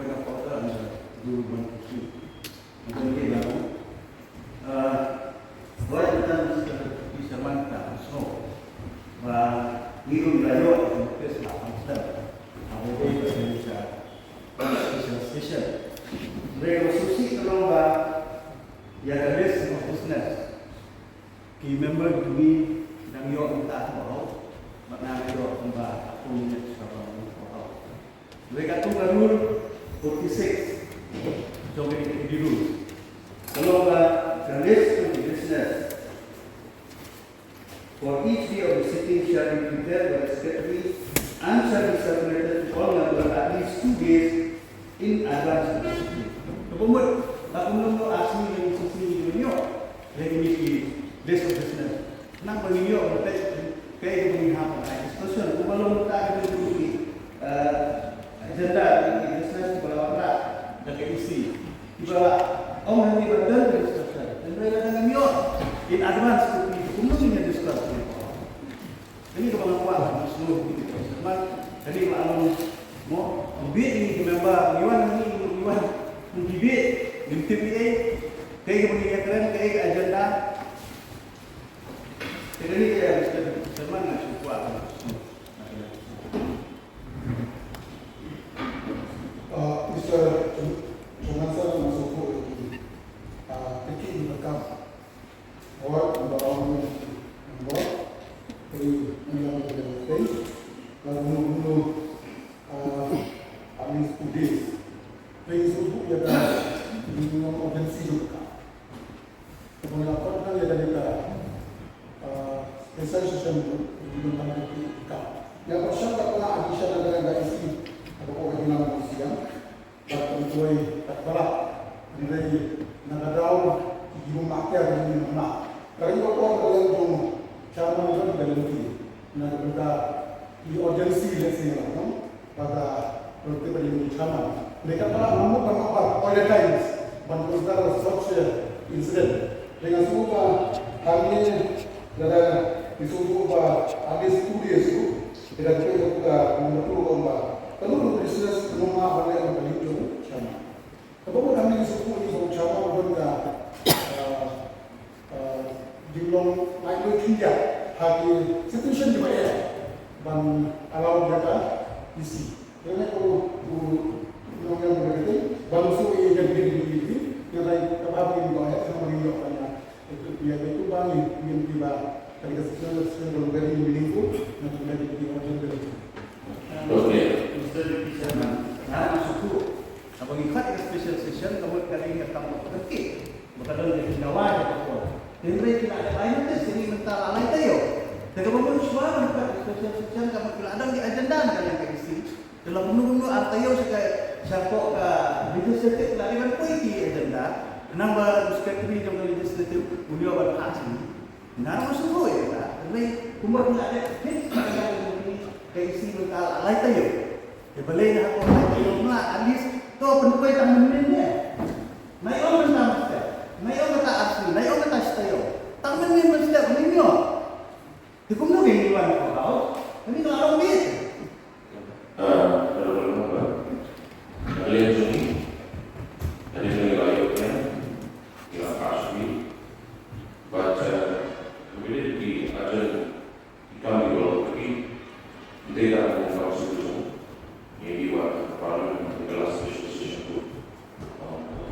point of order under Rule 123. Kemudian buat kita bisa mantap, so, ngirun layo ang pes langsung, ang hindi bisa special. Mereka susi kalau ya rest of business, key member to be nang yo ang taas mo, makna yo ang aku minit sa mga. Mereka tu rule 46, so di rule. Kalau the list of the business for each day of the sitting shall be prepared by the secretary and shall be circulated to all members at least 2 days in advance of the sitting. Kemudian, aku asli yang sisi ini, yang ini list of business. Nang beliau kayak begini apa? Discussion. Kalau kita ada di agenda business di bawah orang dan isi di bawah. Nanti betul discussion. Dan mereka dengan yo in advance kemudian discussion. Ini kemampuan seluruh kita. Jadi maklum mau bid ini member iwan bid di TPA kayak begini keren kayak agenda. Jadi kayak semangat support. Mr. Chomasa masuk taking into account what environment and what lalu at least 2 days. Things untuk ya kan minimum urgency juga. Melakukan ya dari special session di dalam kita. Yang bersama dengan additional dengan isi atau original manusia. Tapi tuai tak berat. Jadi nakadaw yung makyar yung mga. Kaya yung ako ang yung cara mo galanti na kita i-urgency let's say no pada produktif yung chama. Mereka pala namu apa all the times bantu segala social incident. Dengan semua kami ada disuruh ada studi itu tidak kita menurut lomba. Kalau business rumah balik yang paling itu chama. Kalau kami disuruh itu chama benda dilong lain juga hati situation di mana ban alam mereka isi. Jadi kalau yang berarti bangsu yang diri yang lain apa yang boleh sama yang mana itu bang yang tiba dari kesempatan dari minggu nanti dari orang dari. Oke. Nah, suku. Apa ikat special session kamu kali ini ketemu terkait. Bukan dari Jawa atau Henry tidak ada lain itu sini mental alai tayo. Tapi kamu suara bukan special session kamu tidak ada di agenda kalian ke isi. Dalam menunggu artayo sebagai siapa legislatif lagi kan puisi agenda. Nambah sekretari yang legislatif beliau berhasil. Nah, masuk ya. Henry kumar tidak ada ini ke isi mental alai tayo. Kebalenya aku tayo mula alis to penukay tangannya. May orang nama may orang kata asli, may orang kata tayo. Tangan ni mesti ninyo. Di ko mo giniwan ko daw. Hindi na ako bit. Kalian Joni, ada nilai-nilainya, nilai asli, baca, kemudian di ada kami kalau pergi, tidak ada konsultasi yang dibuat kepala di kelas special session itu,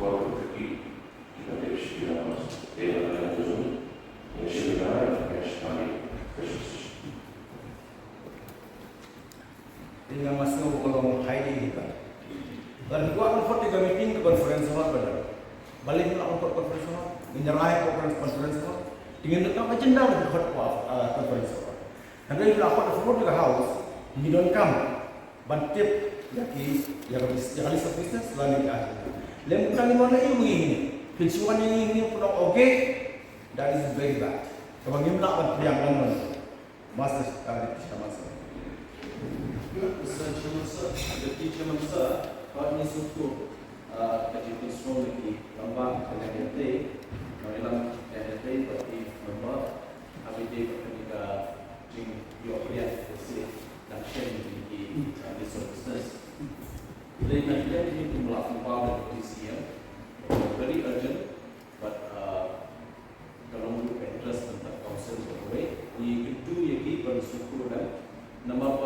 waktu pergi kita tidak tidak ada Joni, yang sebenarnya yang kami special session. Dengan masuk kolom hiding kita. Dan gua akan foto meeting ke conference hall benar. Balik nak untuk conference hall, menyerah conference hall. Dengan tetap agenda untuk conference hall. Nanti bila aku foto ke house, you don't come. Bantip yang kali services selain di akhir. Lem kurang mana ini begini. Pensiuan ini pun oke. That is very bad. Kalau kita nak yang mana, master kita master. Deputy Chairman Sir, kami suku kaji konstruksi lambang dengan RT, dalam RT berarti nomor ABD berkenika jing dioperiat hasil dan share di services. They need to melakukan PCM, very urgent, but kalau menurut interest tentang council berway, itu yang bersyukur dan nama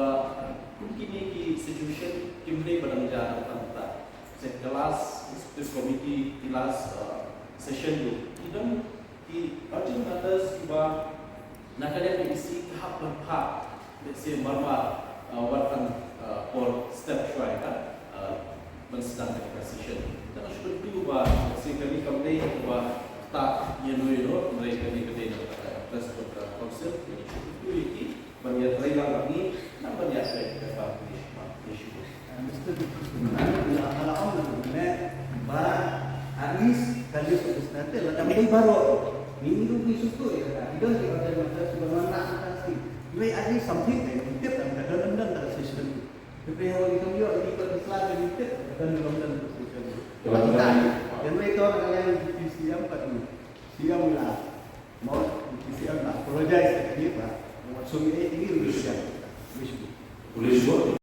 mungkin ini situation kimberly pada menjadi tentang kelas executive committee kelas session itu dan di urgent matters juga nak ada isi tahap berhak, let's say marma warkan for step try kan. Mensedang session. Dan sudah dua, sekali kami dua tak yeno mereka ni kedai nak press council. Jadi itu ini banyak rela lagi, nak banyak saya dapat isu. Mr. Kalau orang nak barang habis kali sudah nanti, macam ini baru minggu ni suku ya. Kita tidak ada masalah sebagaimana asasi. Ini ada something yang kita tak ada dalam session. Tapi kalau kita lihat di Islam itu dan dalam position. Yang mereka orang yang di siam pada siam lah, mau di siam lah. Apologize kepada dia, maksudnya ini rusia. Boleh sebut?